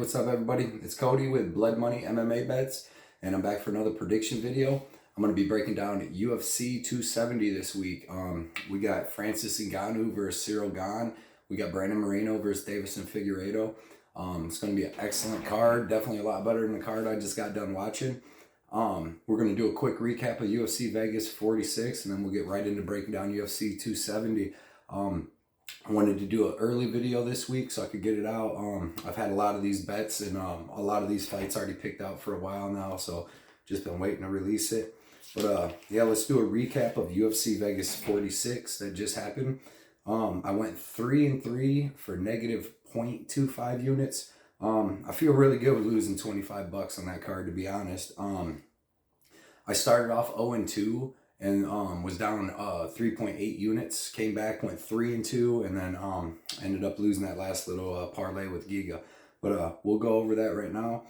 what's up everybody? It's Cody with Blood Money MMA Bets, and I'm back for another prediction video. I'm going to be breaking down UFC 270 this week. We got Francis Ngannou versus Ciryl Gane. We got Brandon Moreno versus Davison Figuereido. It's going to be an excellent card, definitely a lot better than the card I just got done watching. We're going to do a quick recap of UFC Vegas 46, and then we'll get right into breaking down UFC 270. I wanted to do an early video this week so I could get it out. I've had a lot of these bets and a lot of these fights already picked out for a while now, so just been waiting to release it. But yeah, let's do a recap of UFC Vegas 46 that just happened. I went 3-3 for negative 0.25 units. I feel really good with losing $25 on that card, to be honest. I started off 0-2 and was down 3.8 units, came back, went 3-2, and then ended up losing that last little parlay with Giga. But we'll go over that right now.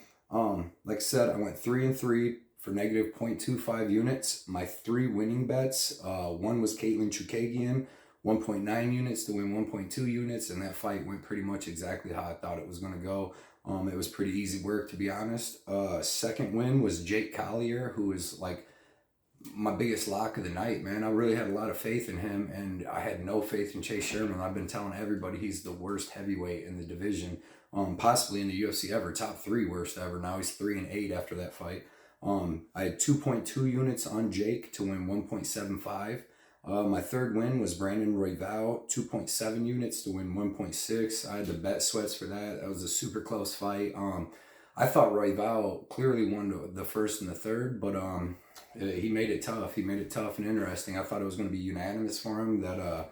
Like I said, I went 3-3 for negative 0.25 units. My 3 winning bets, one was Caitlin Chukagian, 1.9 units to win 1.2 units, and that fight went pretty much exactly how I thought it was going to go. It was pretty easy work, to be honest. Second win was Jake Collier, who is like my biggest lock of the night, man. I really had a lot of faith in him, and I had no faith in Chase Sherman. I've been telling everybody he's the worst heavyweight in the division, possibly in the UFC ever, top 3 worst ever. Now he's 3-8 after that fight. I had 2.2 units on Jake to win 1.75. My third win was Brandon Royval, 2.7 units to win 1.6. I had the bet sweats for that. That was a super close fight. I thought Royval clearly won the first and the third, but he made it tough. He made it tough and interesting. I thought it was going to be unanimous for him. That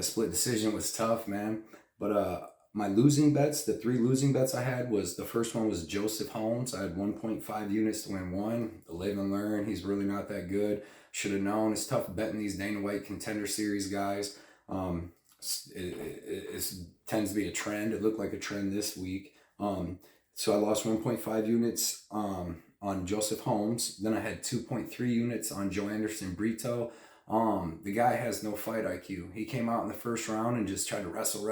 split decision was tough, man. But my losing bets, the 3 losing bets I had, was the first one was Joseph Holmes. I had 1.5 units to win 1. Live and learn. He's really not that good. Should have known. It's tough betting these Dana White Contender Series guys. It tends to be a trend. It looked like a trend this week. So I lost 1.5 units on Joseph Holmes. Then I had 2.3 units on Joe Anderson Brito. The guy has no fight IQ. He came out in the first round and just tried to wrestle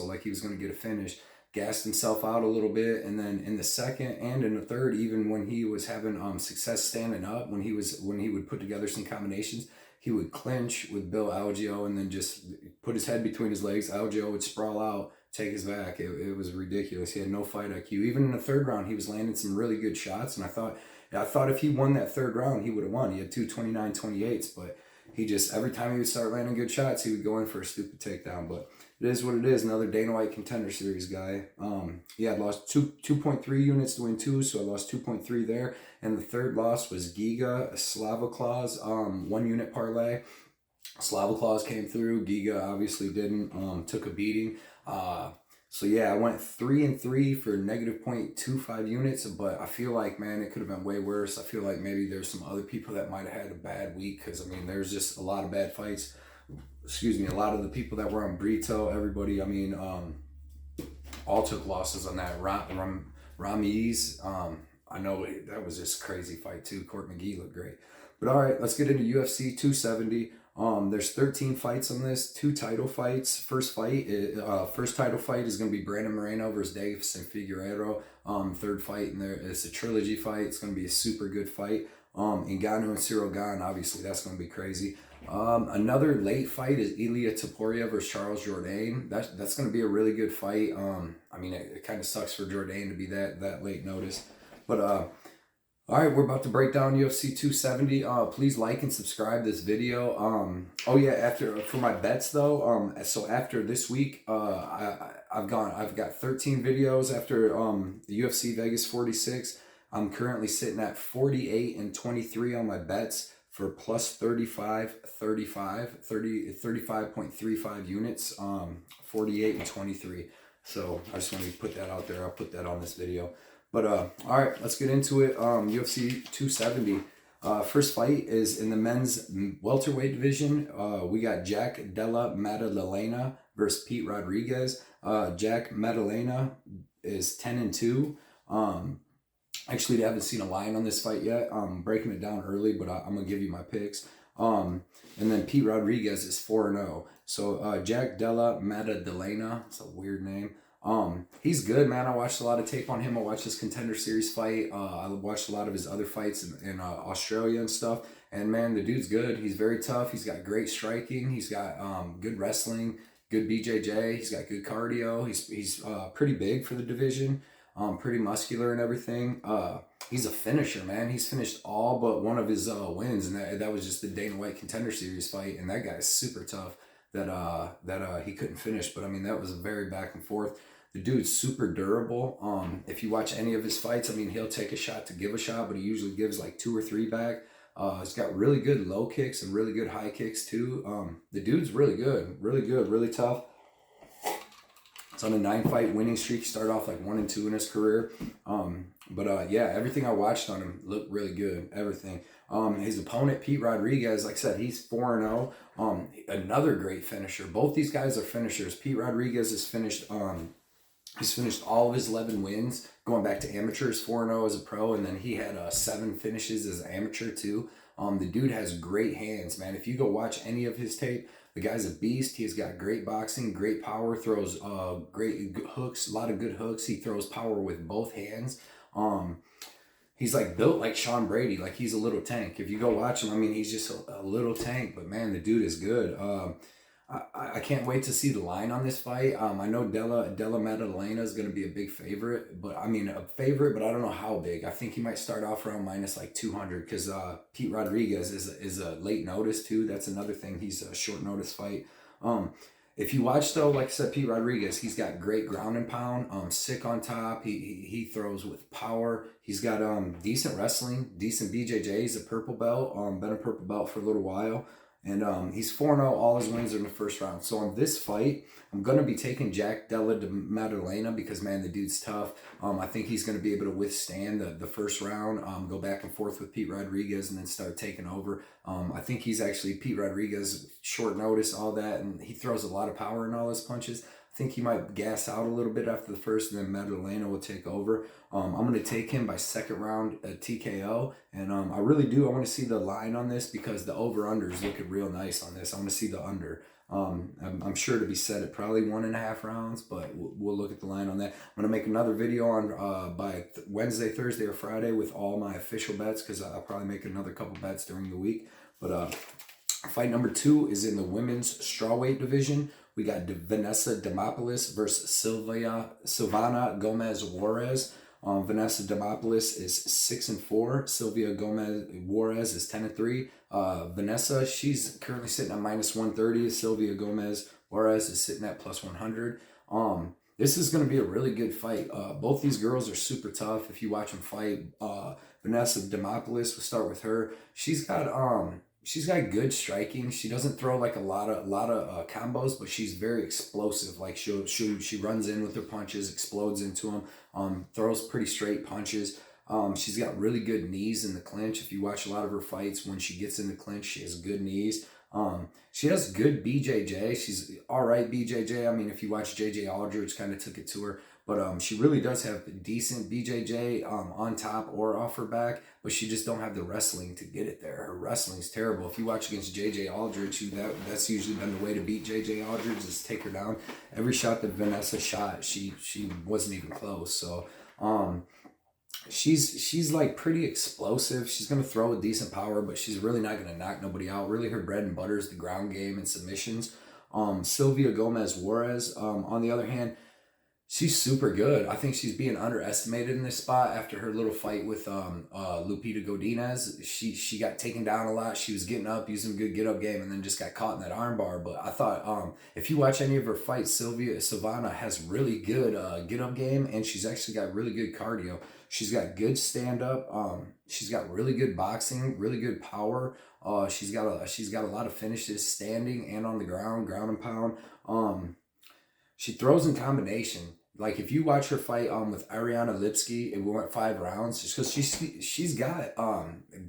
like he was going to get a finish. Gassed himself out a little bit, and then in the second and in the third, even when he was having success standing up, when he would put together some combinations, he would clinch with Bill Algeo and then just put his head between his legs. Algeo would sprawl out, take his back. It was ridiculous. He had no fight IQ. Even in the third round, he was landing some really good shots, and I thought if he won that third round, he would have won. He had 2 29-28s, but he just, every time he would start landing good shots, he would go in for a stupid takedown. But it is what it is. Another Dana White Contender Series guy. Yeah, I lost 2.3 units to win 2, so I lost 2.3 there. And the third loss was Giga Slavaklaus, 1 unit parlay. Slavaklaus came through. Giga obviously didn't. Took a beating. So yeah, I went 3-3 for negative 0.25 units, but I feel like, man, it could have been way worse. I feel like maybe there's some other people that might have had a bad week, because, I mean, there's just a lot of bad fights. Excuse me, a lot of the people that were on Brito, everybody, I mean, all took losses on that. Ramiz, I know that was just a crazy fight too. Court McGee looked great. But all right, let's get into UFC 270. There's 13 fights on this, 2 title fights. First title fight is going to be Brandon Moreno versus Davison Figuereido. Third fight in there, it's a trilogy fight. It's going to be a super good fight. Ngannou and Ciryl Gane, obviously that's going to be crazy. Another late fight is Ilia Topuria versus Charles Jourdain. That's going to be a really good fight. I mean, it kind of sucks for Jourdain to be that late notice. But all right, we're about to break down UFC 270. Please like and subscribe this video. Oh yeah, for my bets though, so after this week, I've got 13 videos after the UFC Vegas 46. I'm currently sitting at 48-23 on my bets for plus 35.35 units, 48-23. So I just want to put that out there. I'll put that on this video. But all right, let's get into it. UFC 270. First fight is in the men's welterweight division. We got Jack Della Maddalena versus Pete Rodriguez. Jack Maddalena is 10-2. Actually, I haven't seen a line on this fight yet. I'm breaking it down early, but I'm going to give you my picks. And then Pete Rodriguez is 4-0. So Jack Della Maddalena, it's a weird name. He's good, man. I watched a lot of tape on him. I watched his Contender Series fight. I watched a lot of his other fights in Australia and stuff. And man, the dude's good. He's very tough. He's got great striking. He's got good wrestling, good BJJ. He's got good cardio. He's pretty big for the division. Pretty muscular and everything. He's a finisher, man. He's finished all but one of his wins, and that was just the Dana White Contender Series fight. And that guy's super tough. That he couldn't finish, but I mean that was a very back and forth. The dude's super durable. If you watch any of his fights, I mean he'll take a shot to give a shot, but he usually gives like 2 or 3 back. He's got really good low kicks and really good high kicks too. The dude's really good, really tough. It's on a 9-fight winning streak. He started off like 1-2 in his career. Yeah, everything I watched on him looked really good. Everything. His opponent, Pete Rodriguez, like I said, he's 4-0. Another great finisher. Both these guys are finishers. Pete Rodriguez has finished he's finished all of his 11 wins, going back to amateurs, 4-0 as a pro, and then he had 7 finishes as an amateur too. The dude has great hands, man. If you go watch any of his tape, the guy's a beast. He's got great boxing, great power, throws great hooks, a lot of good hooks. He throws power with both hands. He's like built like Sean Brady, like he's a little tank. If you go watch him, I mean, he's just a little tank, but man, the dude is good. I can't wait to see the line on this fight. I know Della Maddalena is going to be a big favorite, but I mean a favorite, but I don't know how big. I think he might start off around minus like 200 because Pete Rodriguez is a late notice too. That's another thing. He's a short notice fight. If you watch though, like I said, Pete Rodriguez, he's got great ground and pound. Sick on top. He throws with power. He's got decent wrestling, decent BJJ. He's a purple belt. Been a purple belt for a little while. And he's 4-0. All his wins are in the first round. So on this fight, I'm going to be taking Jack Della de Maddalena because, man, the dude's tough. I think he's going to be able to withstand the first round, go back and forth with Pete Rodriguez, and then start taking over. I think he's actually Pete Rodriguez, short notice, all that, and he throws a lot of power in all his punches. I think he might gas out a little bit after the first, and then Madalena will take over. I'm going to take him by second round TKO, and I really do. I want to see the line on this because the over-under is looking real nice on this. I want to see the under. I'm sure to be set at probably 1.5 rounds, but we'll look at the line on that. I'm going to make another video on by Wednesday, Thursday, or Friday with all my official bets because I'll probably make another couple bets during the week. But fight number 2 is in the women's strawweight division. We got Vanessa Demopolis versus Silvana Gomez Juarez. Vanessa Demopolis is 6-4. Silvia Gomez Juarez is 10-3. Vanessa, she's currently sitting at minus 130. Silvia Gomez Juarez is sitting at plus 100. This is going to be a really good fight. Both these girls are super tough. If you watch them fight, Vanessa Demopolis, we'll start with her. She's got good striking. She doesn't throw like a lot of combos, but she's very explosive. Like she runs in with her punches, explodes into them, throws pretty straight punches. She's got really good knees in the clinch. If you watch a lot of her fights, when she gets in the clinch, she has good knees. She has good BJJ. She's all right BJJ. I mean, if you watch JJ Aldridge, kind of took it to her. But she really does have decent BJJ on top or off her back, but she just don't have the wrestling to get it there. Her wrestling's terrible. If you watch against JJ Aldridge, that's usually been the way to beat JJ Aldridge is take her down. Every shot that Vanessa shot, she wasn't even close. So she's like pretty explosive. She's gonna throw with decent power, but she's really not gonna knock nobody out. Really, her bread and butter is the ground game and submissions. Silvia Gomez Juarez, on the other hand, she's super good. I think she's being underestimated in this spot after her little fight with Lupita Godinez. She got taken down a lot. She was getting up, using good get-up game, and then just got caught in that armbar. But I thought if you watch any of her fights, Silvana has really good get-up game, and she's actually got really good cardio. She's got good stand-up. She's got really good boxing, really good power. She's got a lot of finishes standing and on the ground and pound. She throws in combination. Like if you watch her fight with Ariana Lipski, it went 5 rounds just because she's got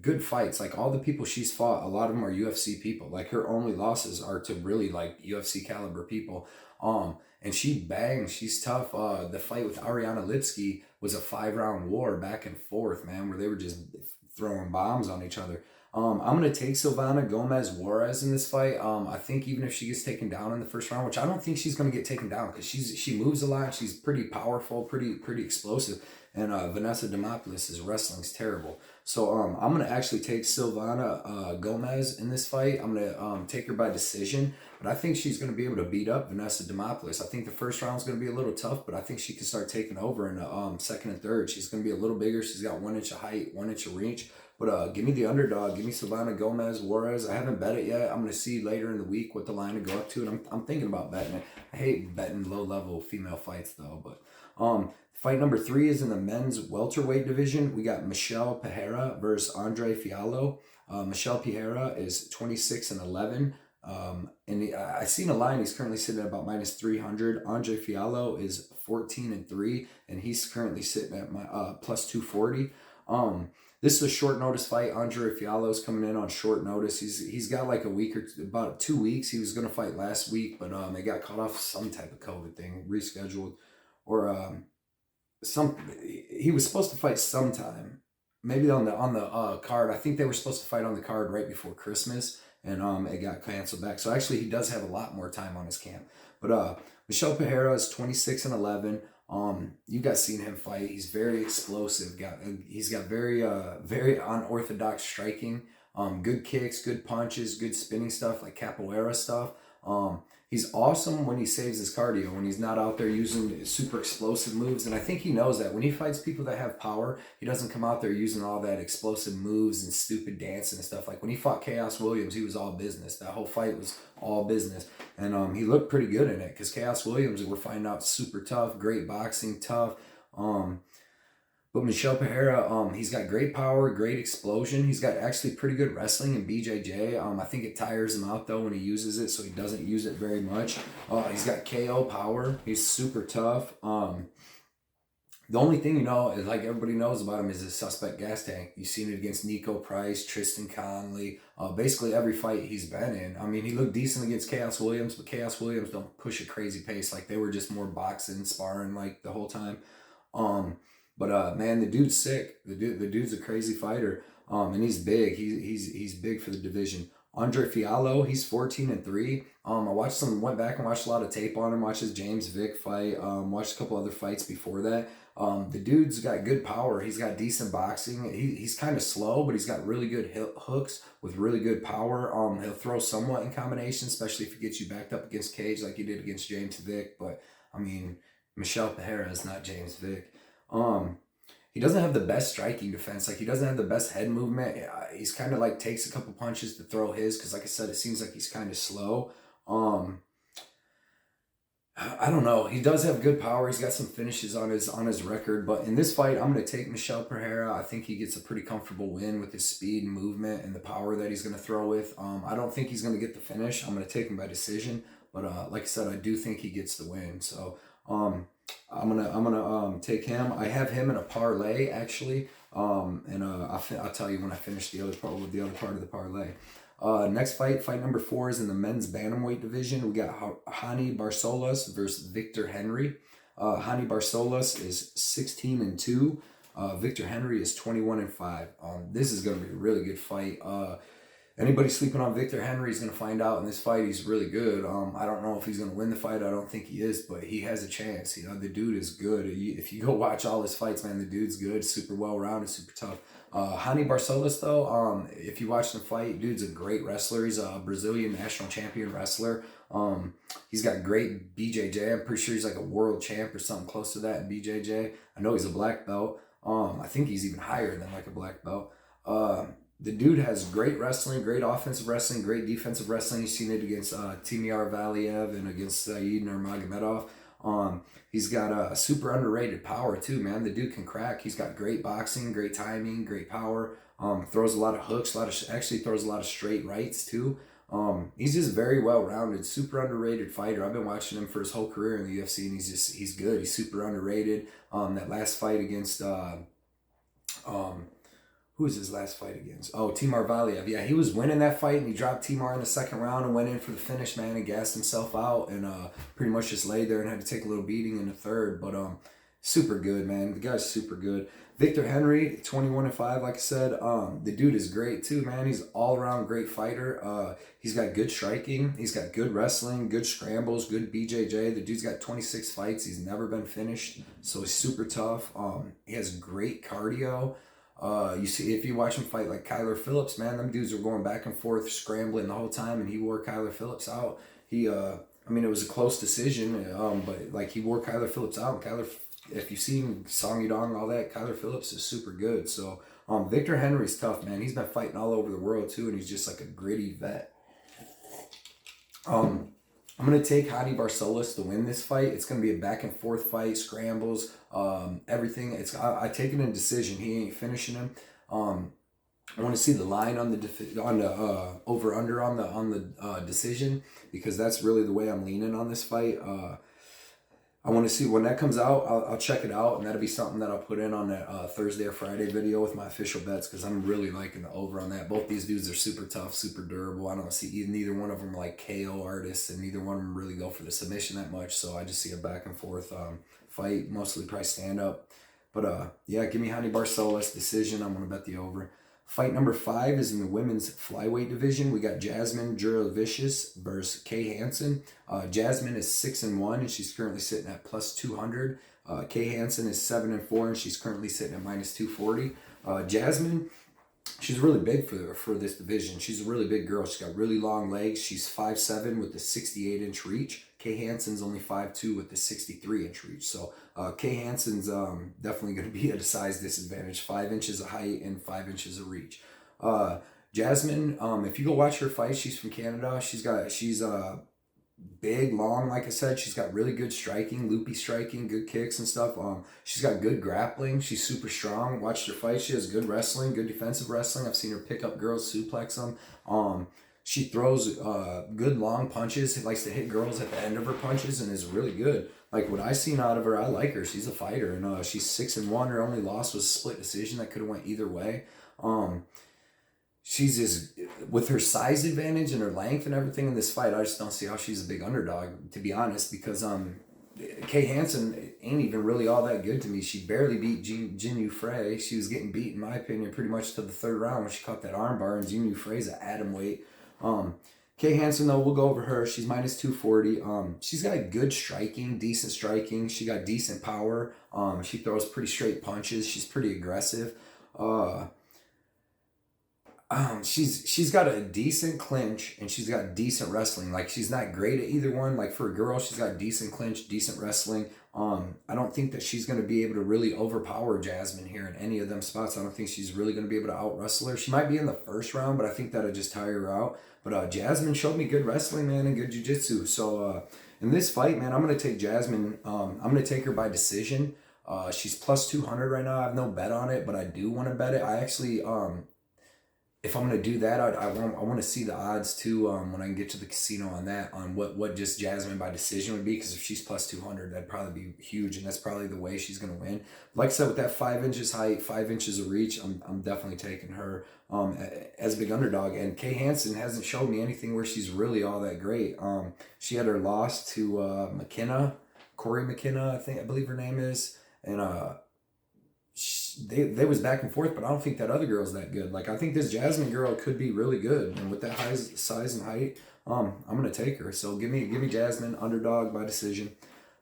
good fights. Like all the people she's fought, a lot of them are UFC people. Like her only losses are to really like UFC caliber people. And she bangs. She's tough. The fight with Ariana Lipski was a 5-round war back and forth, man, where they were just throwing bombs on each other. I'm going to take Silvana Gomez Juarez in this fight. I think even if she gets taken down in the first round, which I don't think she's going to get taken down because she moves a lot. She's pretty powerful, pretty explosive. And Vanessa Demopolis' wrestling's terrible. So I'm going to actually take Silvana Gomez in this fight. I'm going to take her by decision. But I think she's going to be able to beat up Vanessa Demopolis. I think the first round's going to be a little tough, but I think she can start taking over in the second and third. She's going to be a little bigger. She's got 1 inch of height, 1 inch of reach. But give me the underdog. Give me Silvana Gomez Juarez. I haven't bet it yet. I'm going to see later in the week what the line will go up to. And I'm thinking about betting it. I hate betting low-level female fights, though. But fight number 3 is in the men's welterweight division. We got Michel Pereira versus Andre Fialho. Michel Pereira is 26-11. I seen a line. He's currently sitting at about -300. Andre Fialho is 14-3, and he's currently sitting at my plus 240. This is a short notice fight. Andre Fialho is coming in on short notice. He's got like a week or about 2 weeks. He was gonna fight last week, but they got caught off some type of COVID thing, rescheduled, or he was supposed to fight sometime, maybe on the card. I think they were supposed to fight on the card right before Christmas, and it got canceled back. So actually, he does have a lot more time on his camp. But Michel Pereira is 26-11. You guys seen him fight. He's very explosive. He's got very unorthodox striking. Good kicks, good punches, good spinning stuff like capoeira stuff. He's awesome when he saves his cardio, when he's not out there using super explosive moves. And I think he knows that. When he fights people that have power, he doesn't come out there using all that explosive moves and stupid dancing and stuff. Like when he fought Chaos Williams, he was all business. That whole fight was all business. And he looked pretty good in it because Chaos Williams, we're finding out, super tough, great boxing, tough. But Michel Pereira, he's got great power, great explosion. He's got actually pretty good wrestling in BJJ. I think it tires him out, though, when he uses it, so he doesn't use it very much. He's got KO power. He's super tough. The only thing, is like everybody knows about him is his suspect gas tank. You've seen it against Nico Price, Tristan Conley, basically every fight he's been in. I mean, he looked decent against Chaos Williams, but Chaos Williams don't push a crazy pace. Like, they were just more boxing, sparring, like, the whole time. But man, the dude's sick. The dude's a crazy fighter. And he's big. He's big for the division. Andre Fialho, he's 14-3. Went back and watched a lot of tape on him. Watched his James Vick fight. Watched a couple other fights before that. The dude's got good power. He's got decent boxing. He's kind of slow, but he's got really good hooks with really good power. He'll throw somewhat in combination, especially if he gets you backed up against cage like he did against James Vick. But I mean, Michel Pereira is not James Vick. He doesn't have the best striking defense. Like, he doesn't have the best head movement. He's kind of like takes a couple punches to throw his, because like I said, it seems like he's kind of slow. I don't know. He does have good power. He's got some finishes on his record. But in this fight, I'm going to take Michel Pereira. I think he gets a pretty comfortable win with his speed and movement and the power that he's going to throw with. I don't think he's going to get the finish. I'm going to take him by decision. But like I said, I do think he gets the win. So I'm gonna take him. I have him in a parlay actually. I'll tell you when I finish the other part of the parlay. Next fight number 4 is in the men's bantamweight division. We got Hani Barcelos versus Victor Henry. Hani Barcelos is 16-2. Victor Henry is 21-5. This is going to be a really good fight. Anybody sleeping on Victor Henry is going to find out in this fight he's really good. I don't know if he's going to win the fight. I don't think he is, but he has a chance. The dude is good. If you go watch all his fights, man, the dude's good, super well-rounded, super tough. Hani Barcelos, though, if you watch him fight, dude's a great wrestler. He's a Brazilian national champion wrestler. He's got great BJJ. I'm pretty sure he's like a world champ or something close to that in BJJ. I know he's a black belt. I think he's even higher than like a black belt. The dude has great wrestling, great offensive wrestling, great defensive wrestling. You've seen it against Timur Valiev and against Said Nurmagomedov. He's got a super underrated power too, man. The dude can crack. He's got great boxing, great timing, great power. Throws a lot of hooks, actually throws a lot of straight rights too. He's just very well-rounded, super underrated fighter. I've been watching him for his whole career in the UFC, and he's good. He's super underrated. That last fight against who was his last fight against? Oh, Timur Valiev. Yeah, he was winning that fight, and he dropped Timur in the second round and went in for the finish, man, and gassed himself out, and pretty much just laid there and had to take a little beating in the third. But Super good, man. The guy's super good. Victor Henry, 21-5, like I said. The dude is great too, man. He's all around great fighter. He's got good striking. He's got good wrestling, good scrambles, good BJJ. The dude's got 26 fights. He's never been finished, so he's super tough. He has great cardio. You see, if you watch him fight like Kyler Phillips, man, them dudes were going back and forth, scrambling the whole time, and he wore Kyler Phillips out. I mean, it was a close decision, but like he wore Kyler Phillips out. And Kyler, if you've seen Song Yudong and all that, Kyler Phillips is super good. So, Victor Henry's tough, man. He's been fighting all over the world too, and he's just like a gritty vet. I'm going to take Hadi Barcelos to win this fight. It's going to be a back and forth fight, scrambles, everything. I take it in decision. He ain't finishing him. I want to see the line on the over under on the decision, because that's really the way I'm leaning on this fight. I want to see when that comes out. I'll check it out, and that'll be something that I'll put in on that Thursday or Friday video with my official bets, because I'm really liking the over on that. Both these dudes are super tough, super durable. I don't see neither one of them like KO artists, and neither one of them really go for the submission that much. So I just see a back and forth fight, mostly probably stand up. But yeah, give me Hadi Barcelos decision. I'm gonna bet the over. Fight number 5 is in the women's flyweight division. We got Jasmine Jasudavicius versus Kay Hansen. Jasmine is 6-1, and she's currently sitting at plus 200. Kay Hansen is 7-4, and she's currently sitting at minus 240. Jasmine, she's really big for this division. She's a really big girl. She's got really long legs. She's 5'7" with a 68-inch reach. Kay Hansen's only 5'2" with a 63-inch reach. So Kay Hansen's definitely going to be at a size disadvantage. 5 inches of height and 5 inches of reach. Jasmine, if you go watch her fight, she's from Canada. She's big, long, like I said. She's got really good striking, loopy striking, good kicks and stuff. She's got good grappling. She's super strong. Watched her fight. She has good wrestling, good defensive wrestling. I've seen her pick up girls, suplex them. She throws good long punches. Likes to hit girls at the end of her punches and is really good. Like what I seen out of her, I like her. She's a fighter, and she's 6-1. Her only loss was a split decision that could have went either way. She's just, with her size advantage and her length and everything in this fight, I just don't see how she's a big underdog, to be honest, because Kay Hansen ain't even really all that good to me. She barely beat Jinh Frey. She was getting beat, in my opinion, pretty much to the 3rd round when she caught that armbar, and Jinh Frey's at atom weight. Kay Hansen, though, we'll go over her. She's minus 240. She's got good striking, decent striking. She got decent power. She throws pretty straight punches. She's pretty aggressive. She's got a decent clinch, and she's got decent wrestling. Like, she's not great at either one. Like, for a girl, she's got decent clinch, decent wrestling. I don't think that she's going to be able to really overpower Jasmine here in any of them spots. I don't think she's really going to be able to out-wrestle her. She might be in the 1st round, but I think that'll just tire her out. But Jasmine showed me good wrestling, man, and good jiu-jitsu. So in this fight, man, I'm going to take Jasmine. I'm going to take her by decision. She's plus 200 right now. I have no bet on it, but I do want to bet it. I actually... if I'm going to do that, I want to see the odds too when I can get to the casino on that, on what just Jasmine by decision would be, because if she's plus 200, that'd probably be huge, and that's probably the way she's going to win. Like I said, with that 5 inches height, 5 inches of reach, I'm definitely taking her as a big underdog. And Kay Hansen hasn't showed me anything where she's really all that great. She had her loss to Corey McKenna, I believe her name is, and they was back and forth, but I don't think that other girl's that good. Like, I think this Jasmine girl could be really good, and with that high size and height, I'm gonna take her. So give me Jasmine, underdog by decision.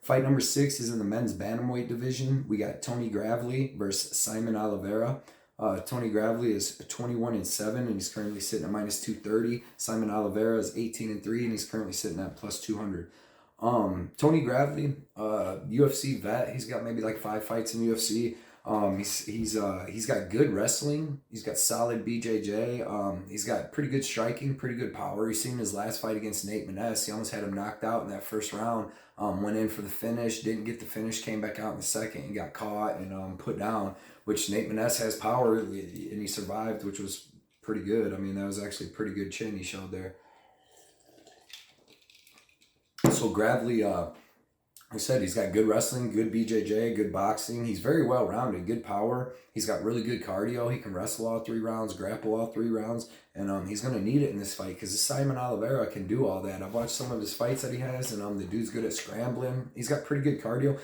Fight number 6 is in the men's bantamweight division. We got Tony Gravely versus Simon Oliveira. Tony Gravely is 21-7, and he's currently sitting at minus 230. Simon Oliveira is 18-3, and he's currently sitting at plus 200. Tony Gravely, UFC vet. He's got maybe like 5 fights in UFC. He's got good wrestling. He's got solid BJJ. He's got pretty good striking, pretty good power. You've seen his last fight against Nate Maness. He almost had him knocked out in that 1st round. Went in for the finish, didn't get the finish, came back out in the 2nd and got caught and put down, which Nate Maness has power, and he survived, which was pretty good. I mean, that was actually a pretty good chin he showed there. So Gravely, like I said, he's got good wrestling, good BJJ, good boxing. He's very well-rounded, good power. He's got really good cardio. He can wrestle all 3 rounds, grapple all 3 rounds, and he's going to need it in this fight, because Simon Oliveira can do all that. I've watched some of his fights that he has, and the dude's good at scrambling. He's got pretty good cardio.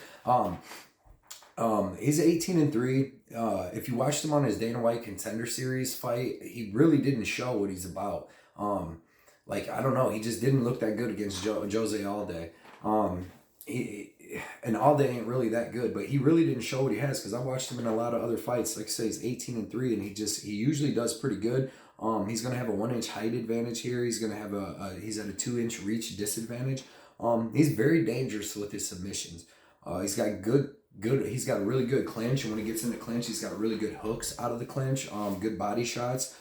He's 18-3. If you watched him on his Dana White Contender Series fight, he really didn't show what he's about. Like, I don't know, he just didn't look that good against Jose Alday. And Alday ain't really that good, but he really didn't show what he has, because I watched him in a lot of other fights. Like I say, he's 18-3, and he usually does pretty good. He's gonna have a 1-inch height advantage here. He's gonna have he's at a 2-inch reach disadvantage. He's very dangerous with his submissions. He's got he's got a really good clinch, and when he gets in the clinch, he's got really good hooks out of the clinch, good body shots.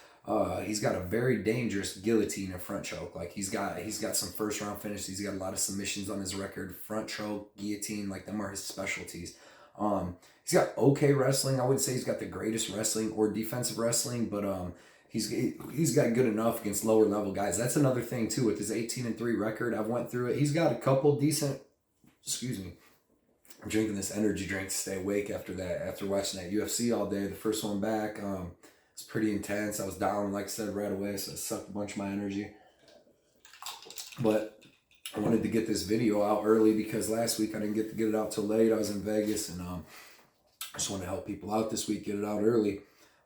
He's got a very dangerous guillotine and front choke. Like, he's got some first round finishes. He's got a lot of submissions on his record. Front choke, guillotine, like, them are his specialties. He's got okay wrestling. I wouldn't say he's got the greatest wrestling or defensive wrestling, but he's got good enough against lower level guys. That's another thing too with his 18-3 record. I've went through it. He's got a couple decent. Excuse me. I'm drinking this energy drink to stay awake after watching that UFC all day. The first one back, it's pretty intense. I was down, like I said, right away, so it sucked a bunch of my energy. But I wanted to get this video out early because last week I didn't get to get it out till late. I was in Vegas, and I just want to help people out this week, get it out early.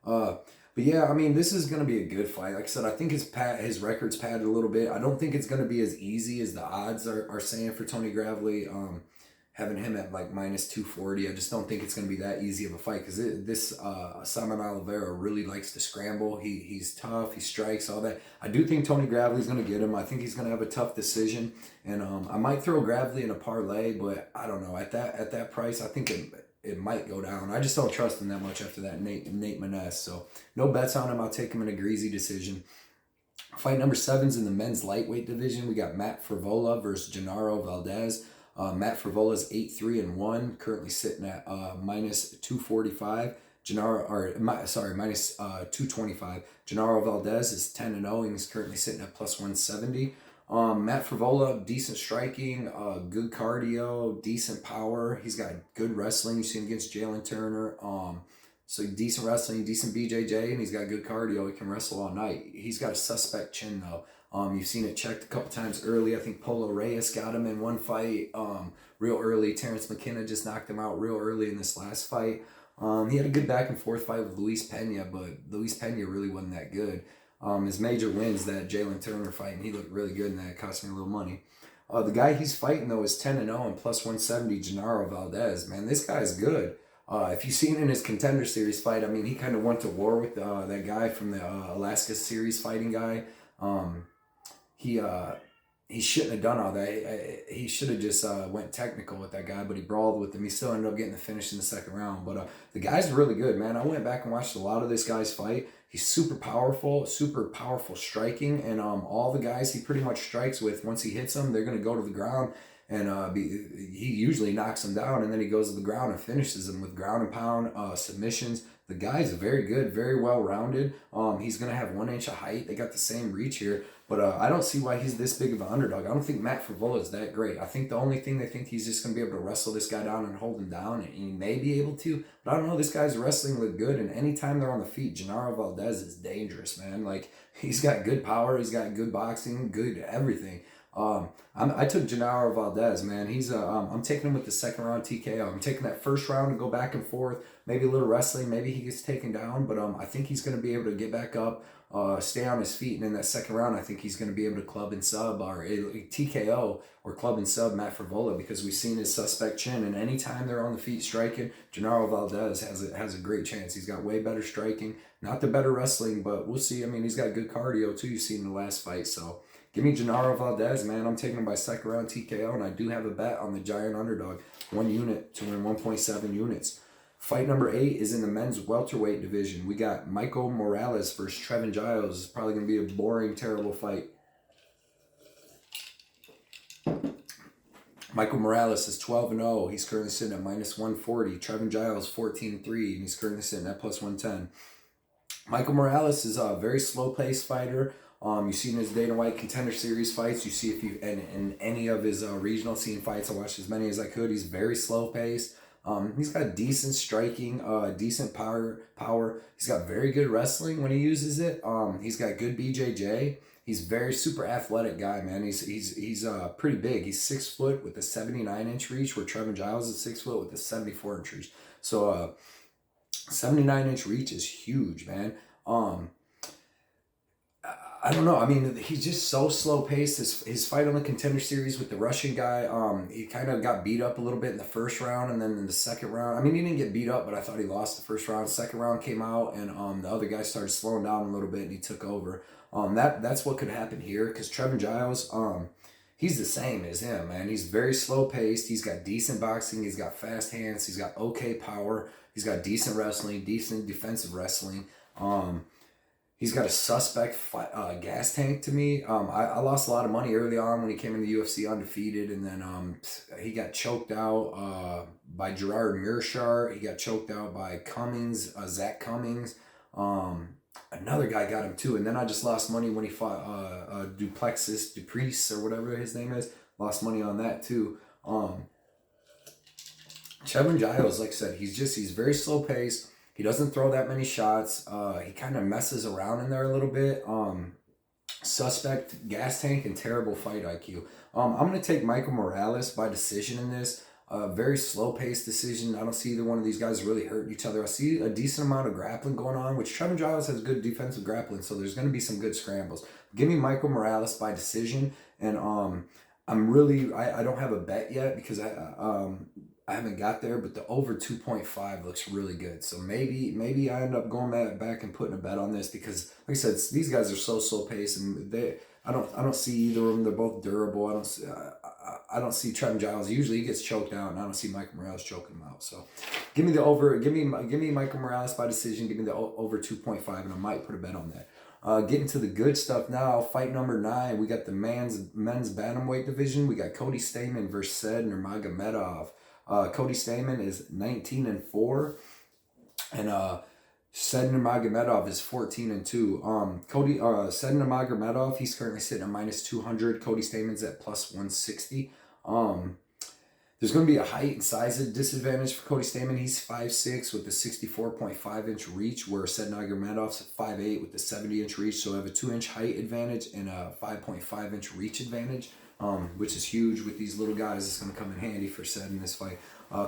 But yeah, I mean, this is going to be a good fight. Like I said, I think his record's padded a little bit. I don't think it's going to be as easy as the odds are saying for Tony Gravely. Having him at like -240, I just don't think it's going to be that easy of a fight, because this Stamann Oliveira really likes to scramble. He's tough, he strikes, all that. I do think Tony Gravely's going to get him. I think he's going to have a tough decision, and I might throw Gravely in a parlay, but I don't know, at that price, I think it might go down. I just don't trust him that much after that Nate Maness. So no bets on him. I'll take him in a greasy decision. Fight number 7's in the men's lightweight division. We got Matt Frevola versus Genaro Valdez. Matt Frevola's 8-3-1, currently sitting at -245. -225. Genaro Valdez is 10-0, and he's currently sitting at +170. Matt Frevola, decent striking, good cardio, decent power. He's got good wrestling. You see him against Jalen Turner. So decent wrestling, decent BJJ, and he's got good cardio. He can wrestle all night. He's got a suspect chin, though. You've seen it checked a couple times early. I think Polo Reyes got him in one fight real early. Terrence McKenna just knocked him out real early in this last fight. He had a good back and forth fight with Luis Pena, but Luis Pena really wasn't that good. His major wins, that Jalen Turner fight, and he looked really good, and that cost me a little money. The guy he's fighting, though, is 10-0 and +170, Genaro Valdez. Man, this guy's good. If you've seen in his Contender Series fight, I mean, he kind of went to war with that guy from the Alaska Series fighting guy. He shouldn't have done all that. He should have just went technical with that guy, but he brawled with him. He still ended up getting the finish in the second round. But the guy's really good, man. I went back and watched a lot of this guy's fight. He's super powerful striking, and all the guys he pretty much strikes with, once he hits them, they're going to go to the ground, and he usually knocks them down, and then he goes to the ground and finishes them with ground and pound submissions. The guy's very good, very well-rounded. He's going to have 1 inch of height. They got the same reach here. But I don't see why he's this big of an underdog. I don't think Matt Frevola is that great. I think the only thing they think he's just going to be able to wrestle this guy down and hold him down, and he may be able to. But I don't know. This guy's wrestling look good, and anytime they're on the feet, Genaro Valdez is dangerous, man. Like, he's got good power. He's got good boxing, good everything. I took Genaro Valdez, man. I'm taking him with the second round TKO. I'm taking that first round and go back and forth. Maybe a little wrestling. Maybe he gets taken down, but I think he's going to be able to get back up, stay on his feet, and in that second round, I think he's going to be able to club and sub or TKO or club and sub Matt Frevola, because we've seen his suspect chin, and anytime they're on the feet striking, Genaro Valdez has a great chance. He's got way better striking, not the better wrestling, but we'll see. I mean, he's got good cardio too. You've seen in the last fight, so. Give me Genaro Valdez, man. I'm taking him by second round TKO, and I do have a bet on the giant underdog, 1 unit to win 1.7 units. Fight number 8 is in the men's welterweight division. We got Michael Morales versus Trevin Giles. It's probably going to be a boring, terrible fight. Michael Morales is 12-0. He's currently sitting at -140. Trevin Giles 14-3, and he's currently sitting at +110. Michael Morales is a very slow-paced fighter. You've seen his Dana White Contender Series fights. You see if you in any of his regional scene fights. I watched as many as I could. He's very slow paced. He's got decent striking, decent power. He's got very good wrestling when he uses it. He's got good BJJ. He's very super athletic guy, man. He's pretty big. He's 6 foot with a 79 inch reach, where Trevin Giles is 6 foot with a 74 inch reach. So 79-inch reach is huge, man. I don't know. I mean, he's just so slow paced. His fight on the Contender Series with the Russian guy, he kind of got beat up a little bit in the first round, and then in the second round, I mean, he didn't get beat up, but I thought he lost the first round. Second round came out, and the other guy started slowing down a little bit, and he took over. That's what could happen here, because Trevin Giles, he's the same as him, man. He's very slow paced. He's got decent boxing. He's got fast hands. He's got okay power. He's got decent wrestling, decent defensive wrestling. He's got a suspect gas tank to me. I lost a lot of money early on when he came in the UFC undefeated, and then he got choked out by Gerard Mearshart. He got choked out by Cummings, Zach Cummings. Another guy got him too, and then I just lost money when he fought Duprice or whatever his name is. Lost money on that too. Trevin Giles, like I said, he's very slow paced. He doesn't throw that many shots. He kind of messes around in there a little bit. Suspect gas tank and terrible fight IQ. I'm going to take Michael Morales by decision in this. Very slow-paced decision. I don't see either one of these guys really hurting each other. I see a decent amount of grappling going on, which Trevin Giles has good defensive grappling, so there's going to be some good scrambles. Give me Michael Morales by decision, and I'm really... I don't have a bet yet because I haven't got there, but the over 2.5 looks really good. So maybe I end up going back and putting a bet on this because, like I said, these guys are so slow paced, and I don't see either of them. They're both durable. I don't see Trevin Giles. Usually he gets choked out, and I don't see Michael Morales choking him out. So give me the over. Give me Michael Morales by decision. Give me the over 2.5, and I might put a bet on that. Getting to the good stuff now. Fight number 9. We got the men's bantamweight division. We got Cody Stamann versus Said Nurmagomedov. Cody Stamann is 19-4, and Said Nurmagomedov is 14-2. Said Nurmagomedov, he's currently sitting at -200. Cody Stamann's at +160. There's going to be a height and size disadvantage for Cody Stamann. He's 5'6" with a 64.5-inch reach, where Said Nurmagomedov's 5'8" with a 70-inch reach. So I have a 2-inch height advantage and a 5.5-inch reach advantage. Which is huge with these little guys. It's going to come in handy for Said in this fight.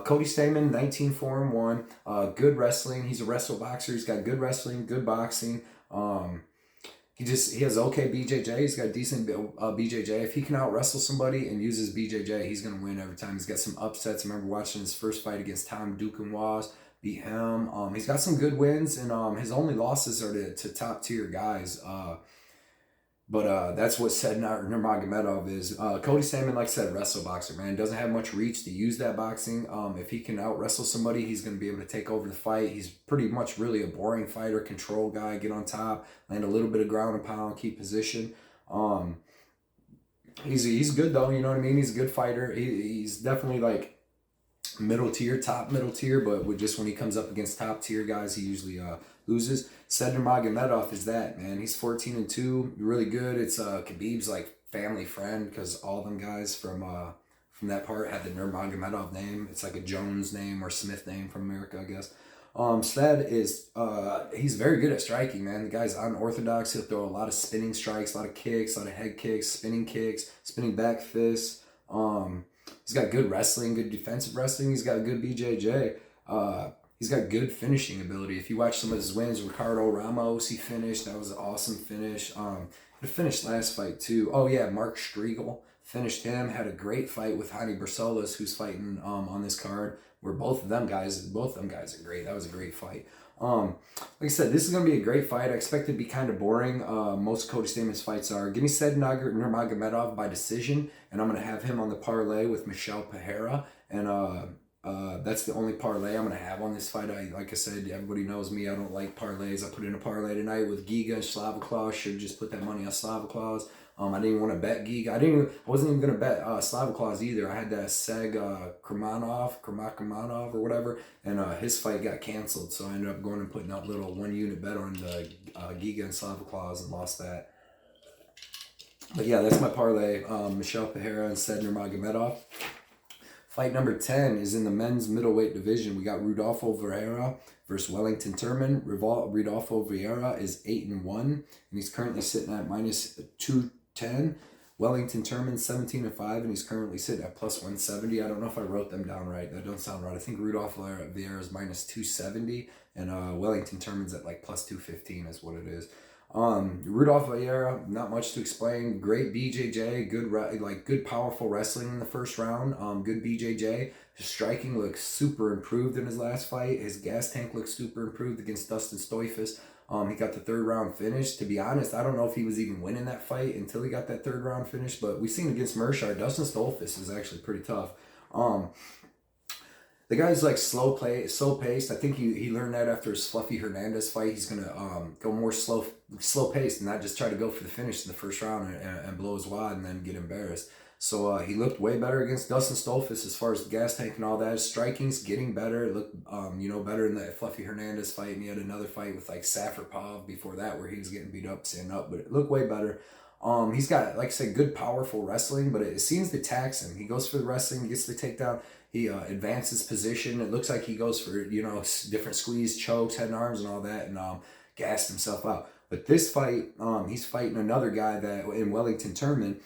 Cody Stamann, 19-4-1. Good wrestling. He's a wrestle boxer. He's got good wrestling, good boxing. He has okay BJJ. He's got decent BJJ. If he can out wrestle somebody and uses BJJ, he's going to win every time. He's got some upsets. I remember watching his first fight against Tom Duquesnoy, beat him. He's got some good wins, and his only losses are to top tier guys. But that's what Said Nurmagomedov is. Cody Stamann, like I said, wrestle boxer, man. Doesn't have much reach to use that boxing. If he can out-wrestle somebody, he's going to be able to take over the fight. He's pretty much really a boring fighter, control guy, get on top, land a little bit of ground and pound, keep position. He's good, though, you know what I mean? He's a good fighter. He's definitely, like, top middle tier, but when he comes up against top tier guys, he usually loses. Said Nurmagomedov is that, man. He's 14-2, really good. It's Khabib's like family friend, because all them guys from that part had the Nurmagomedov name. It's like a Jones name or Smith name from America, I guess. Said is he's very good at striking, man. The guy's unorthodox. He'll throw a lot of spinning strikes, a lot of kicks, a lot of head kicks, spinning back fists. He's got good wrestling, good defensive wrestling. He's got good BJJ. He's got good finishing ability. If you watch some of his wins, Ricardo Ramos, he finished. That was an awesome finish. He finished last fight too. Oh yeah, Mark Striegel finished him. Had a great fight with Jaime Barcelos, who's fighting on this card. Where both of them guys are great. That was a great fight. Like I said, this is gonna be a great fight. I expect it to be kind of boring. Most Cody Stamann's fights are. Give me Said Nurmagomedov by decision, and I'm gonna have him on the parlay with Michel Pereira, and that's the only parlay I'm going to have on this fight. Like I said, everybody knows me. I don't like parlays. I put in a parlay tonight with Giga and Slavoclaw. Should have just put that money on Slavoclaw. I didn't even want to bet Giga. I wasn't even going to bet Slavoclaw either. I had that Seg Kramakhanov or whatever, and his fight got canceled. So I ended up going and putting out a little 1-unit bet on the Giga and Slavoclaw and lost that. But yeah, that's my parlay. Michel Pereira and Said Nurmagomedov. Fight number 10 is in the men's middleweight division. We got Rodolfo Vieira versus Wellington Turman. Rodolfo Vieira is 8-1, and he's currently sitting at -210. Wellington Turman 17-5, and he's currently sitting at plus 170. I don't know if I wrote them down right. That don't sound right. I think Rudolph Vieira is minus 270, and Wellington Turman's at like plus 215 is what it is. Rudolph Vieira, not much to explain. Great BJJ, good powerful wrestling in the first round. Good BJJ. His striking looks super improved in his last fight. His gas tank looks super improved against Dustin Stoifus. He got the third round finish. To be honest, I don't know if he was even winning that fight until he got that third round finish. But we seen against Mershar, Dustin Stoifus is actually pretty tough. The guy's like slow paced. I think he learned that after his Fluffy Hernandez fight. He's gonna go more slow paced and not just try to go for the finish in the first round and blow his wad and then get embarrassed. So he looked way better against Dustin Stoifus as far as the gas tank and all that. His striking's getting better. It looked better in that Fluffy Hernandez fight, and he had another fight with like Safarpov before that where he was getting beat up, standing up, but it looked way better. He's got, like I said, good powerful wrestling, but it seems to tax him. He goes for the wrestling, gets the takedown. He advances position. It looks like he goes for, different squeeze, chokes, head and arms and all that, and gassed himself out. But this fight, he's fighting another guy that in Wellington Turman,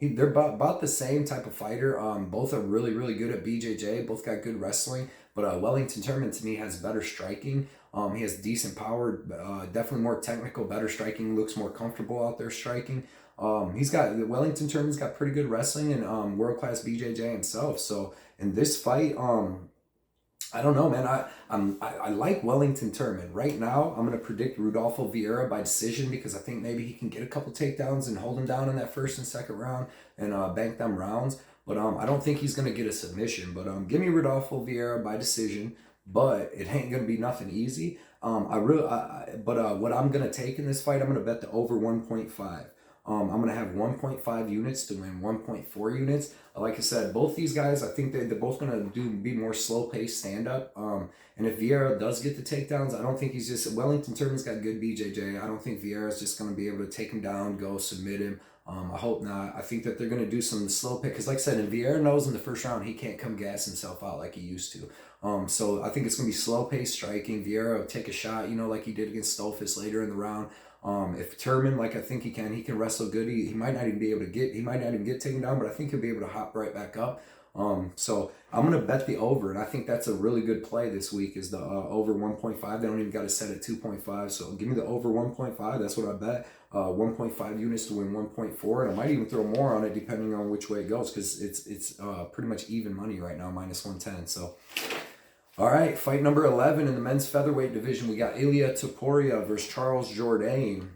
they're about the same type of fighter. Both are really, really good at BJJ. Both got good wrestling. But Wellington Turman, to me, has better striking. He has decent power, definitely more technical, better striking, looks more comfortable out there striking. Wellington Turman's got pretty good wrestling and world-class BJJ himself. So in this fight, I don't know, man. I like Wellington Turman. Right now, I'm going to predict Rudolfo Vieira by decision because I think maybe he can get a couple takedowns and hold him down in that first and second round and bank them rounds. But I don't think he's going to get a submission. But give me Rudolfo Vieira by decision. But it ain't going to be nothing easy. What I'm going to take in this fight, I'm going to bet the over 1.5. I'm going to have 1.5 units to win 1.4 units. Like I said, both these guys, I think they're both going to be more slow-paced stand-up. And if Vieira does get the takedowns, I don't think Wellington Turman's got good BJJ. I don't think Vieira's just going to be able to take him down, go submit him. I hope not. I think that they're going to do some slow pick. Because like I said, and Vieira knows in the first round he can't come gas himself out like he used to. So I think it's going to be slow-paced striking. Vieira will take a shot, like he did against Stolfus later in the round. If Turman, like I think he can wrestle good. He might not even be able to get taken down, but I think he'll be able to hop right back up. So I'm going to bet the over, and I think that's a really good play this week is the over 1.5. They don't even got to set at 2.5. So give me the over 1.5. That's what I bet. 1.5 units to win 1.4, and I might even throw more on it depending on which way it goes because it's pretty much even money right now, minus 110. So. All right, fight number 11 in the men's featherweight division. We got Ilia Topuria versus Charles Jourdain.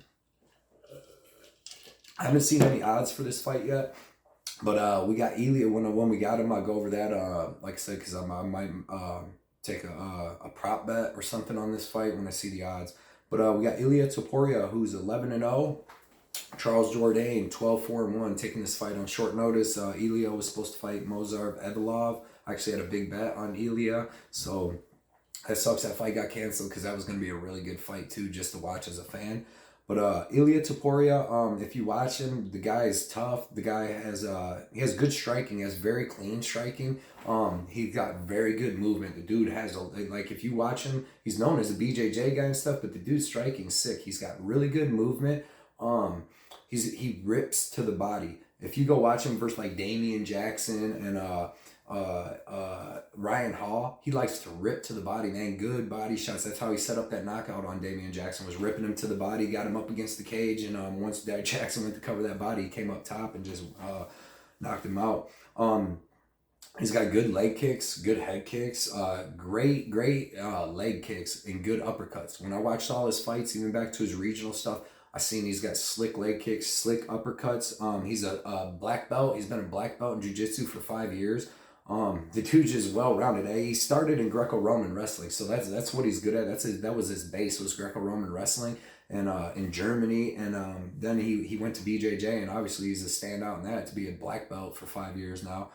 I haven't seen any odds for this fight yet, but we got Ilia. When we got him, I'll go over that, like I said, because I might take a prop bet or something on this fight when I see the odds. But we got Ilia Topuria, who's 11-0. Charles Jourdain, 12-4-1, taking this fight on short notice. Ilia was supposed to fight Mozarv Evilov. I actually had a big bet on Ilia, so that sucks that fight got canceled because that was going to be a really good fight too, just to watch as a fan. But Ilia Topuria, if you watch him, the guy is tough. The guy he has good striking, has very clean striking. He's got very good movement. The dude has if you watch him, he's known as a BJJ guy and stuff, but the dude's striking sick. He's got really good movement. He rips to the body. If you go watch him versus like Damian Jackson and Ryan Hall, he likes to rip to the body, man. Good body shots. That's how he set up that knockout on Damian Jackson, was ripping him to the body, got him up against the cage, and once Jackson went to cover that body, he came up top and just knocked him out. He's got good leg kicks, good head kicks, great leg kicks, and good uppercuts. When I watched all his fights, even back to his regional stuff, I seen he's got slick leg kicks, slick uppercuts. He's a black belt. He's been a black belt in jiu-jitsu for 5 years. The dude's just well-rounded. He started in Greco-Roman wrestling, so that's what he's good at. That was his base, was Greco-Roman wrestling, and in Germany, and then he went to BJJ, and obviously he's a standout in that, to be a black belt for 5 years now.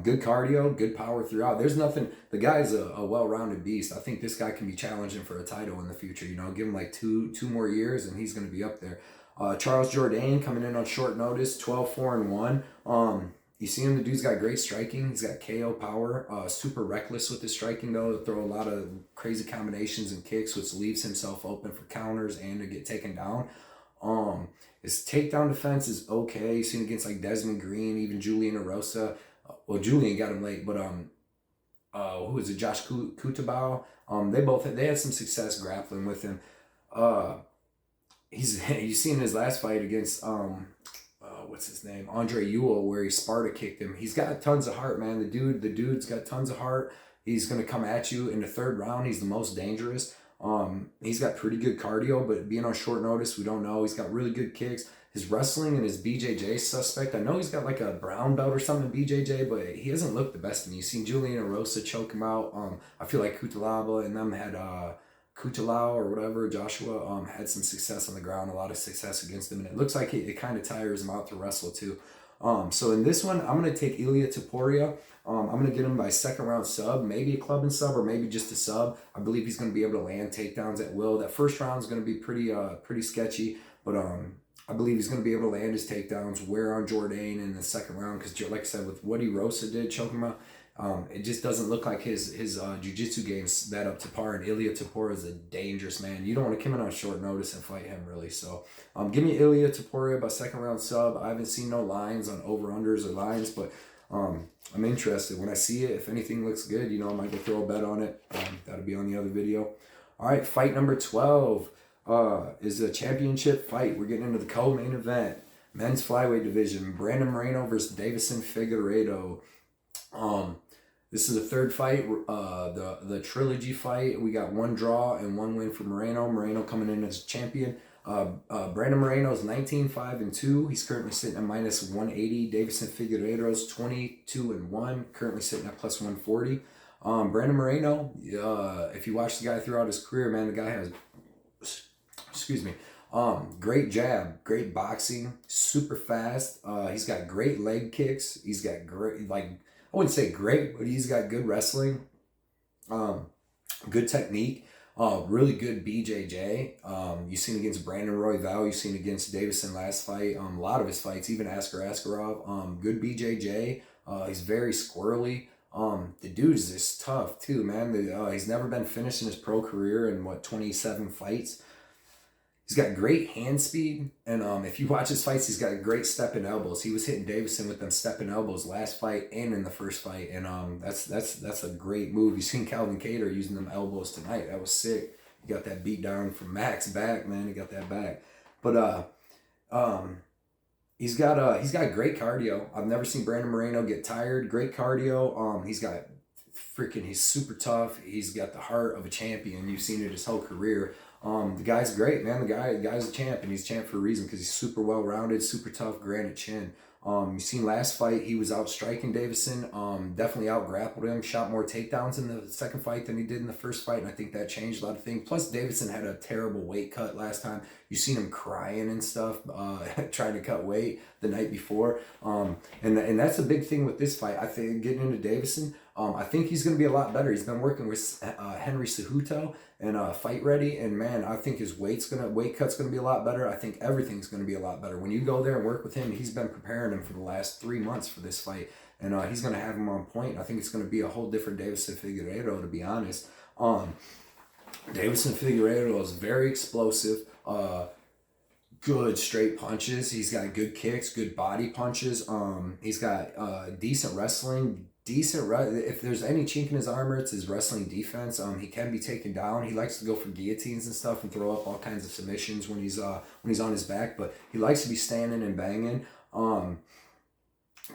Good cardio, good power throughout. There's nothing. The guy's a well-rounded beast. I think this guy can be challenging for a title in the future. Give him like two more years, and he's going to be up there. Charles Jourdain coming in on short notice, 12-4-1. You see him, the dude's got great striking. He's got KO power. Super reckless with his striking, though. He'll throw a lot of crazy combinations and kicks, which leaves himself open for counters and to get taken down. His takedown defense is okay. You've seen against like Desmond Green, even Julian Erosa. Well, Julian got him late, but who was it? Josh Kutabao. They had some success grappling with him. You seen his last fight against what's his name? Andre Ewell, where he Sparta kicked him. He's got tons of heart, man. The dude's got tons of heart. He's gonna come at you in the third round. He's the most dangerous. He's got pretty good cardio, but being on short notice, we don't know. He's got really good kicks. His wrestling and his BJJ suspect. I know he's got like a brown belt or something in BJJ, but he hasn't looked the best to me. You've seen Julian Erosa choke him out. I feel like Kutalaba and them had Kutalao or whatever, Joshua, had some success on the ground, a lot of success against him, and it looks like it kind of tires him out to wrestle too. So in this one, I'm going to take Ilia Topuria. I'm going to get him by second round sub, maybe a club and sub, or maybe just a sub. I believe he's going to be able to land takedowns at will. That first round is going to be pretty sketchy, but I believe he's going to be able to land his takedowns, wear on Jourdain in the second round, because like I said, with what Rosa did, choking him out, it just doesn't look like his jiu-jitsu game's that up to par, and Ilia Topuria is a dangerous man. You don't want to come in on short notice and fight him, really. So give me Ilia Topuria by second round sub. I haven't seen no lines on over-unders or lines, but I'm interested. When I see it, if anything looks good, I might go throw a bet on it. That'll be on the other video. All right, fight number 12 is a championship fight. We're getting into the co-main event. Men's flyweight division. Brandon Moreno versus Davison Figueiredo. This is the third fight, the trilogy fight. We got one draw and one win for Moreno. Moreno coming in as champion. Brandon Moreno is 19-5-2. He's currently sitting at minus 180. Davison Figueiredo is 22-1, currently sitting at plus 140. Brandon Moreno, if you watch the guy throughout his career, man, the guy has, great jab, great boxing, super fast. He's got great leg kicks. He's got great, I wouldn't say great, but he's got good wrestling, good technique, really good BJJ. You've seen against Brandon Royval, you've seen against Davison last fight, a lot of his fights, even Askarov, good BJJ. He's very squirrely. The dude is just tough too, man. He's never been finished in his pro career in 27 fights. He's got great hand speed, and if you watch his fights, he's got great stepping elbows. He was hitting Davison with them stepping elbows last fight and in the first fight, and that's a great move. You've seen Calvin Kattar using them elbows tonight. That was sick. He got that beat down from Max back, man. He got that back, but he's got great cardio. I've never seen Brandon Moreno get tired. Great cardio. He's super tough. He's got the heart of a champion. You've seen it his whole career. The guy's great, man. The guy's a champ, and he's a champ for a reason, because he's super well-rounded, super tough, granite chin. You seen last fight, he was out striking Davison, definitely out grappled him, shot more takedowns in the second fight than he did in the first fight, and I think that changed a lot of things. Plus, Davison had a terrible weight cut last time. You seen him crying and stuff, trying to cut weight the night before. And that's a big thing with this fight. I think getting into Davison, I think he's going to be a lot better. He's been working with Henry Cejudo and Fight Ready, and man, I think his weight cut's going to be a lot better. I think everything's going to be a lot better. When you go there and work with him, he's been preparing him for the last 3 months for this fight, and he's going to have him on point. I think it's going to be a whole different Davison Figueiredo, to be honest. Davison Figueiredo is very explosive, good straight punches. He's got good kicks, good body punches. He's got decent wrestling. If there's any chink in his armor, it's his wrestling defense. He can be taken down. He likes to go for guillotines and stuff and throw up all kinds of submissions when he's on his back, but he likes to be standing and banging.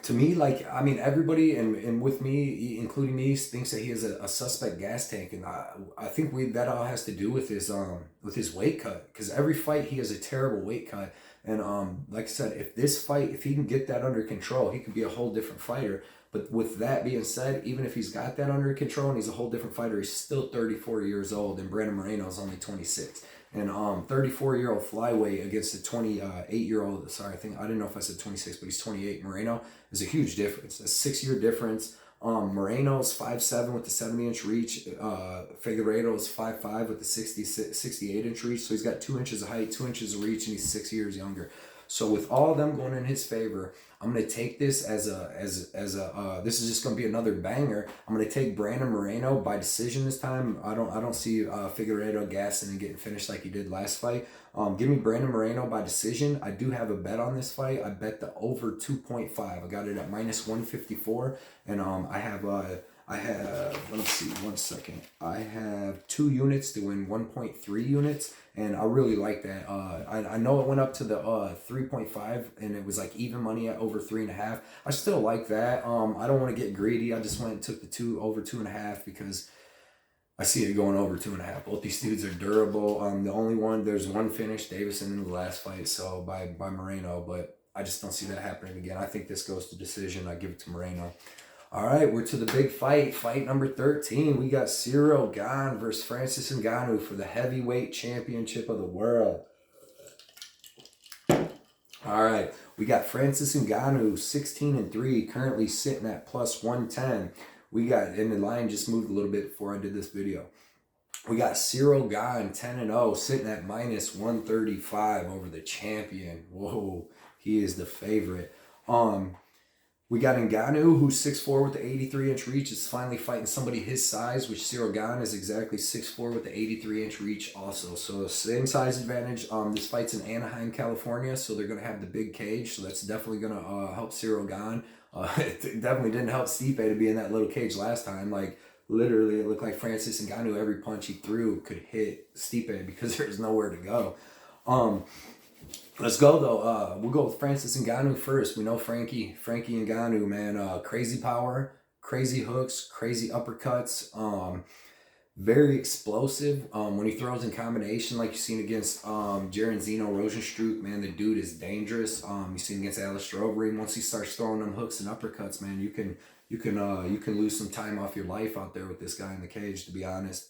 To me, everybody and with me, including me, thinks that he has a suspect gas tank, and I think that all has to do with his weight cut, because every fight he has a terrible weight cut, and like I said, if he can get that under control, he could be a whole different fighter. But with that being said, even if he's got that under control and he's a whole different fighter, he's still 34 years old, and Brandon Moreno is only 26. And 34-year-old flyweight against a 28-year-old, I didn't know if I said 26, but he's 28. Moreno is a huge difference, a 6-year difference. Moreno's 5'7" with the 70-inch reach. Figueiredo is 5'5" with the 68-inch reach. So he's got 2 inches of height, 2 inches of reach, and he's 6 years younger. So with all of them going in his favor, I'm gonna take this as this is just gonna be another banger. I'm gonna take Brandon Moreno by decision this time. I don't see Figuereido gassing and getting finished like he did last fight. Give me Brandon Moreno by decision. I do have a bet on this fight. I bet the over 2.5. I got it at -154, and I have let me see, 1 second. I have 2 units to win 1.3 units, and I really like that. I know it went up to the 3.5, and it was like even money at over 3.5. I still like that. I don't want to get greedy. I just went and took the over 2.5 because I see it going over 2.5. Both these dudes are durable. The only one, there's one finish, Davison in the last fight, so by Moreno, but I just don't see that happening again. I think this goes to decision. I give it to Moreno. All right, we're to the big fight. Fight number 13. We got Ciryl Gane versus Francis Ngannou for the heavyweight championship of the world. All right, we got Francis Ngannou 16-3, currently sitting at +110. We got, and the line just moved a little bit before I did this video. We got Ciryl Gane 10-0, sitting at -135 over the champion. Whoa, he is the favorite. We got Ngannou, who's 6'4" with the 83-inch reach, is finally fighting somebody his size, which Ciryl Gane is exactly 6'4" with the 83-inch reach also. So same size advantage. This fight's in Anaheim, California, so they're going to have the big cage, so that's definitely going to help Ciryl Gane. It definitely didn't help Stipe to be in that little cage last time. Like, literally, it looked like Francis Ngannou, every punch he threw could hit Stipe because there's nowhere to go. Let's go though. We'll go with Francis Ngannou first. We know Frankie Ngannou, man. Crazy power, crazy hooks, crazy uppercuts. Very explosive. When he throws in combination, like you've seen against Jairzinho Rozenstruik, man, the dude is dangerous. You've seen against Alistair Overeem. Once he starts throwing them hooks and uppercuts, man, you can lose some time off your life out there with this guy in the cage, to be honest.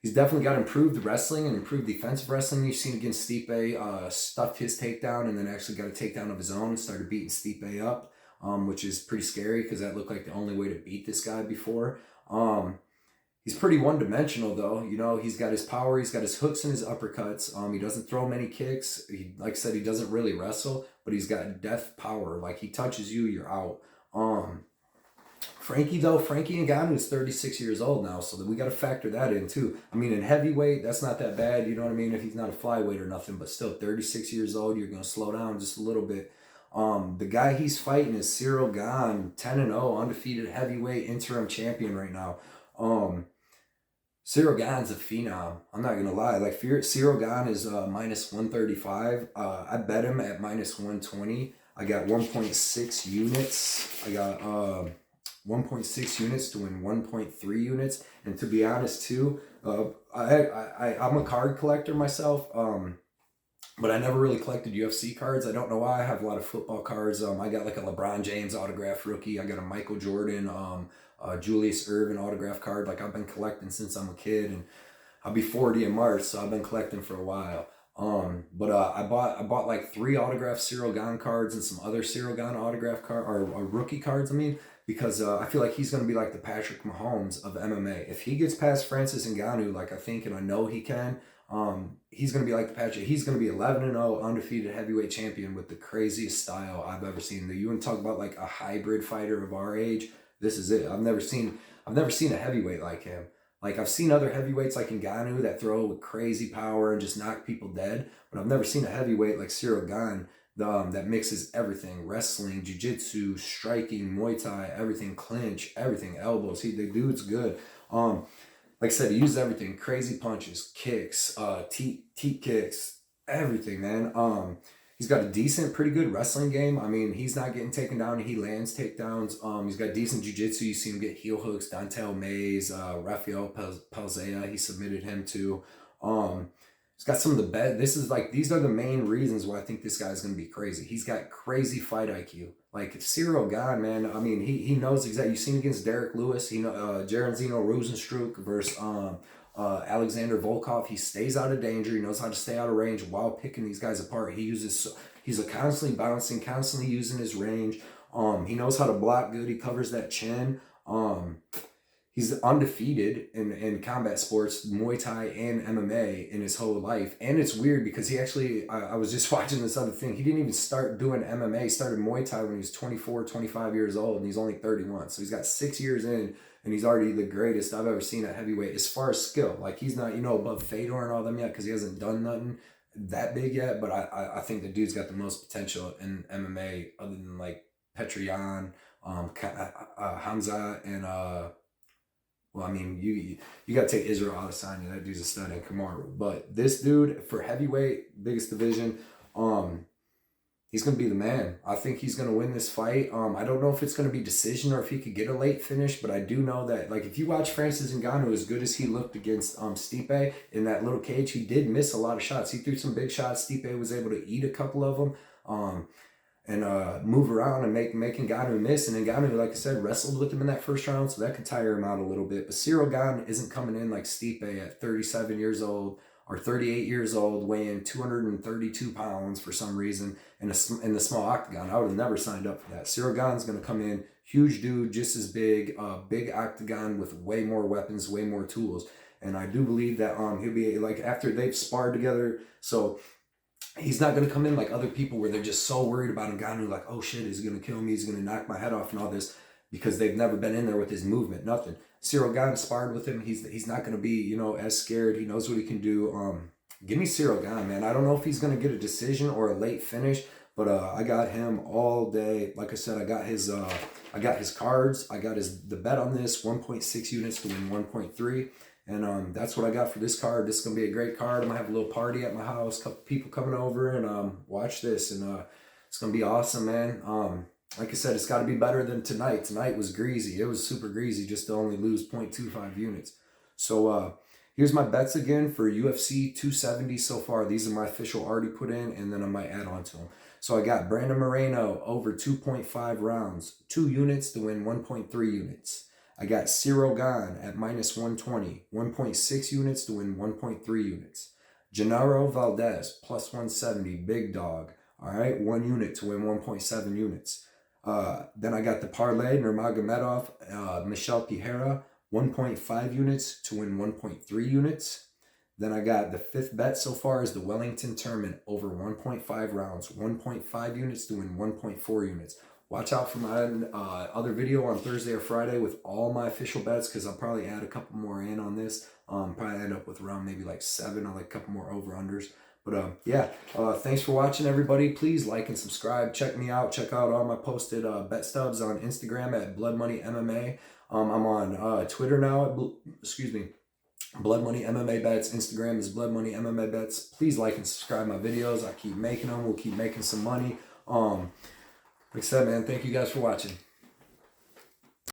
He's definitely got improved wrestling and improved defensive wrestling. You've seen against Stipe, stuffed his takedown and then actually got a takedown of his own and started beating Stipe up, which is pretty scary because that looked like the only way to beat this guy before. He's pretty one-dimensional though. You know, he's got his power, he's got his hooks and his uppercuts. He doesn't throw many kicks. Like I said, he doesn't really wrestle, but he's got death power. Like, he touches you, you're out. Frankie Ngannou is 36 years old now, so that we got to factor that in too. I mean, in heavyweight, that's not that bad, you know what I mean, if he's not a flyweight or nothing, but still 36 years old, you're going to slow down just a little bit. The guy he's fighting is Ciryl Gane, 10-0, undefeated heavyweight interim champion right now. Ciryl Gane's a phenom. I'm not going to lie. Like, Ciryl Gane is -135. I bet him at -120. I got 1.6 units. I got 1.6 units to win 1.3 units. And to be honest too, I'm a card collector myself, but I never really collected UFC cards. I don't know why. I have a lot of football cards. I got like a LeBron James autograph rookie. I got a Michael Jordan, Julius Erving autograph card. Like, I've been collecting since I'm a kid, and I'll be 40 in March, so I've been collecting for a while. But I bought like 3 autographed Ciryl Gane cards and some other Ciryl Gane autograph card or rookie cards. I mean, because I feel like he's going to be like the Patrick Mahomes of MMA. If he gets past Francis Ngannou, like I think and I know he can, he's going to be like the Patrick. He's going to be 11-0 undefeated heavyweight champion with the craziest style I've ever seen. You want to talk about like a hybrid fighter of our age? This is it. I've never seen a heavyweight like him. Like, I've seen other heavyweights like Ngannou that throw with crazy power and just knock people dead, but I've never seen a heavyweight like Ciryl Gane that mixes everything: wrestling, jiu-jitsu, striking, Muay Thai, everything, clinch, everything, elbows. The dude's good. Like I said, he uses everything: crazy punches, kicks, teep kicks, everything, man. He's got a decent, pretty good wrestling game. I mean, he's not getting taken down. He lands takedowns. He's got decent jiu-jitsu. You see him get heel hooks. Dontel Mays, Rafael Palzea, he submitted him to. He's got some of the best. These are the main reasons why I think this guy's going to be crazy. He's got crazy fight IQ. Like, Ciryl Gane, man, I mean, he knows exactly. You've seen against Derek Lewis, Jairzinho Rozenstruik versus Alexander Volkov. He stays out of danger. He knows how to stay out of range while picking these guys apart. He's constantly bouncing, constantly using his range. He knows how to block good. He covers that chin. he's undefeated in combat sports, Muay Thai and MMA in his whole life. And it's weird because he actually, I was just watching this other thing. He didn't even start doing MMA. He started Muay Thai when he was 24, 25 years old, and he's only 31. So he's got 6 years in, and he's already the greatest I've ever seen at heavyweight as far as skill. Like, he's not, above Fedor and all them yet because he hasn't done nothing that big yet. But I think the dude's got the most potential in MMA other than, like, Petrian, Hamza, and well, I mean, you got to take Israel Adesanya. That dude's a stud, and Kamaru. But this dude, for heavyweight, biggest division, he's going to be the man. I think he's going to win this fight. I don't know if it's going to be decision or if he could get a late finish, but I do know that, like, if you watch Francis Ngannou, as good as he looked against Stipe in that little cage, he did miss a lot of shots. He threw some big shots. Stipe was able to eat a couple of them. And move around and make Ngannou miss. And Ngannou, like I said, wrestled with him in that first round, so that could tire him out a little bit. But Ciryl Gane isn't coming in like Stipe at 37 years old or 38 years old, weighing 232 pounds for some reason in the small octagon. I would have never signed up for that. Ciryl Gane's going to come in, huge dude, just as big, big octagon with way more weapons, way more tools. And I do believe that he'll be, like, after they've sparred together, so he's not going to come in like other people where they're just so worried about Ngannou, like, oh shit, he's going to kill me, he's going to knock my head off and all this, because they've never been in there with his movement, nothing. Ciryl Gane sparred with him. He's not going to be, as scared. He knows what he can do. Give me Ciryl Gane, man. I don't know if he's going to get a decision or a late finish, but I got him all day. Like I said, I got his cards. I got the bet on this, 1.6 units to win 1.3. And that's what I got for this card. This is going to be a great card. I'm going to have a little party at my house, a couple people coming over, and watch this. And it's going to be awesome, man. Like I said, it's got to be better than tonight. Tonight was greasy. It was super greasy just to only lose 0.25 units. So here's my bets again for UFC 270 so far. These are my official already put in, and then I might add on to them. So I got Brandon Moreno over 2.5 rounds, 2 units to win 1.3 units. I got Ciryl Gane at minus 120, 1.6 units to win 1.3 units. Genaro Valdez, plus 170, big dog. All right, 1 unit to win 1.7 units. Then I got the parlay, Nurmagomedov, Michel Pereira, 1.5 units to win 1.3 units. Then I got the 5th bet so far is the Wellington Turman over 1.5 rounds, 1.5 units to win 1.4 units. Watch out for my other video on Thursday or Friday with all my official bets, because I'll probably add a couple more in on this. Probably end up with around maybe like 7 or like a couple more over-unders. But yeah, thanks for watching, everybody. Please like and subscribe. Check me out. Check out all my posted bet stubs on Instagram at Blood Money MMA. I'm on Twitter now at, Blood Money MMA Bets. Instagram is Blood Money MMA Bets. Please like and subscribe my videos. I keep making them. We'll keep making some money. Like I said, man, thank you guys for watching.